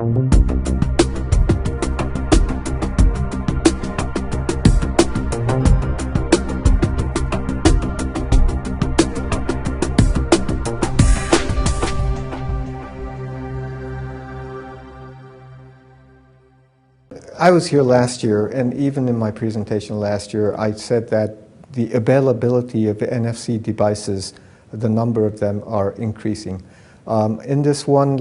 I was here last year, and even in my presentation last year, I said that the availability of NFC devices, the number of them are increasing. In this one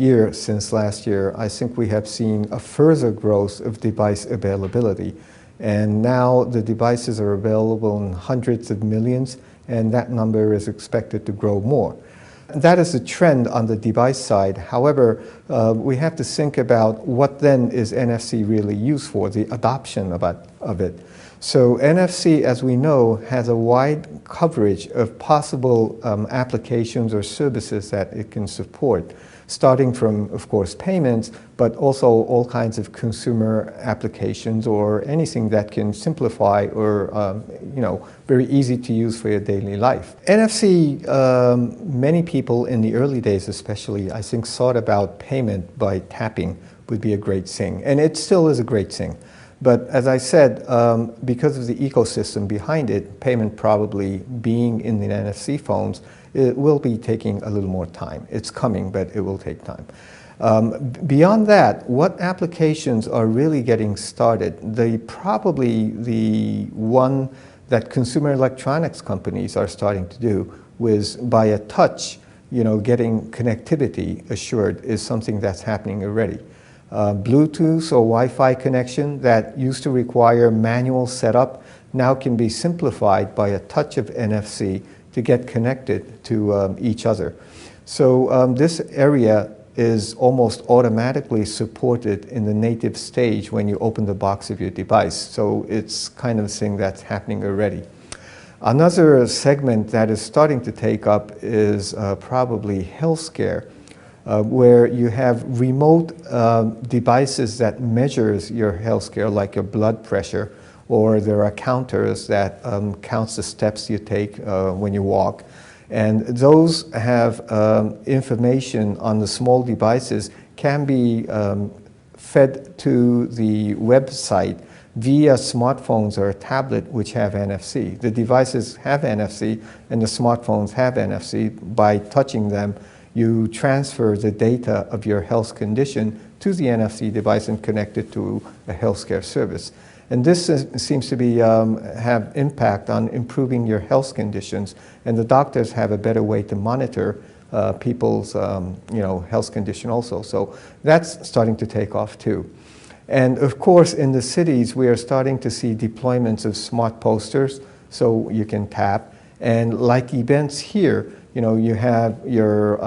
year since last year, I think we have seen a further growth of device availability. And now the devices are available in hundreds of millions, and that number is expected to grow more. That is a trend on the device side. However, we have to think about what then is NFC really used for, the adoption of it. So NFC, as we know, has a wide coverage of possible applications or services that it can support, starting from, of course, payments, but also all kinds of consumer applications or anything that can simplify or, very easy to use for your daily life. NFC, many people in the early days especially, I think, thought about payment by tapping would be a great thing, and it still is a great thing. But as I said, because of the ecosystem behind it, payment probably being in the NFC phones, it will be taking a little more time. It's coming, but it will take time. Beyond that, what applications are really getting started? Probably the one that consumer electronics companies are starting to do with, by a touch, getting connectivity assured is something that's happening already. Bluetooth or Wi-Fi connection that used to require manual setup now can be simplified by a touch of NFC to get connected to each other. So this area is almost automatically supported in the native stage when you open the box of your device. So it's kind of a thing that's happening already. Another segment that is starting to take up is probably healthcare. Where you have remote devices that measures your healthcare, like your blood pressure, or there are counters that counts the steps you take when you walk. And those have information on the small devices can be fed to the website via smartphones or a tablet which have NFC. The devices have NFC and the smartphones have NFC. By touching them, you transfer the data of your health condition to the NFC device and connect it to a healthcare service. And this seems to be have impact on improving your health conditions, and the doctors have a better way to monitor people's health condition also. So that's starting to take off too. And of course, in the cities, we are starting to see deployments of smart posters, so you can tap. And like events here, you have your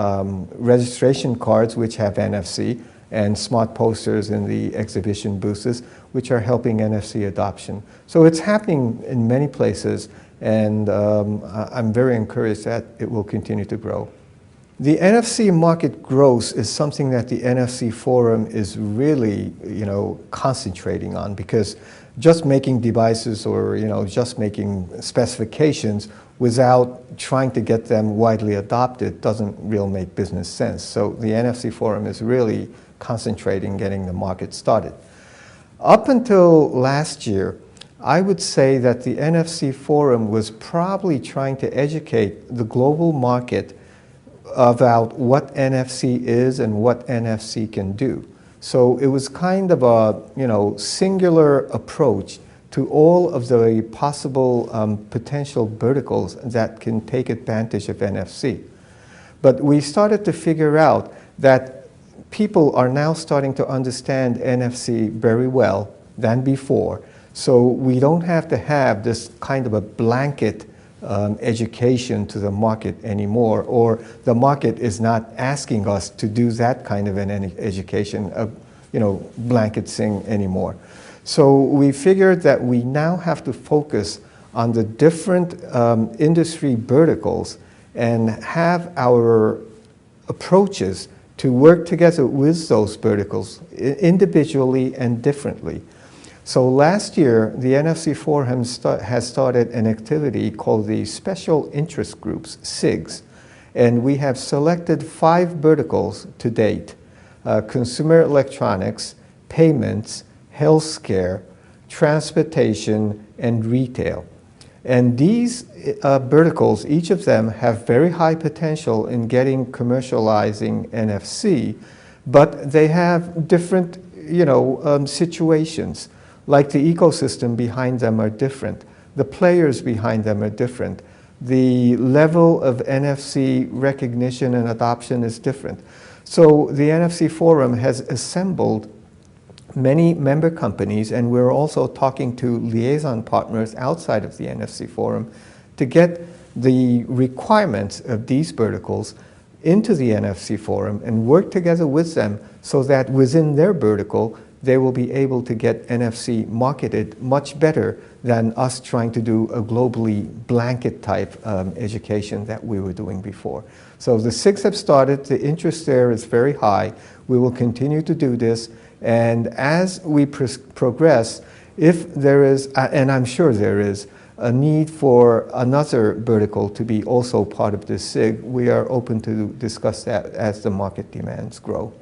registration cards which have NFC and smart posters in the exhibition booths which are helping NFC adoption. So it's happening in many places, and I'm very encouraged that it will continue to grow. The NFC market growth is something that the NFC Forum is really, concentrating on, because just making devices or, just making specifications without trying to get them widely adopted doesn't really make business sense. So the NFC Forum is really concentrating getting the market started. Up until last year, I would say that the NFC Forum was probably trying to educate the global market about what NFC is and what NFC can do. So it was kind of a singular approach to all of the possible potential verticals that can take advantage of NFC. But we started to figure out that people are now starting to understand NFC very well than before. So we don't have to have this kind of a blanket education to the market anymore, or the market is not asking us to do that kind of an education, blanket thing anymore. So we figured that we now have to focus on the different industry verticals and have our approaches to work together with those verticals individually and differently. So last year, the NFC Forum has started an activity called the Special Interest Groups, SIGs. And we have selected 5 verticals to date: consumer electronics, payments, healthcare, transportation, and retail. And these verticals, each of them, have very high potential in getting commercializing NFC, but they have different, situations. Like the ecosystem behind them are different. The players behind them are different. The level of NFC recognition and adoption is different. So the NFC Forum has assembled many member companies, and we're also talking to liaison partners outside of the NFC Forum to get the requirements of these verticals into the NFC Forum and work together with them so that within their vertical they will be able to get NFC marketed much better than us trying to do a globally blanket type education that we were doing before. So the 6 have started, the interest there is very high. We will continue to do this, and as we progress, if there is, and I'm sure there is, a need for another vertical to be also part of this SIG, we are open to discuss that as the market demands grow.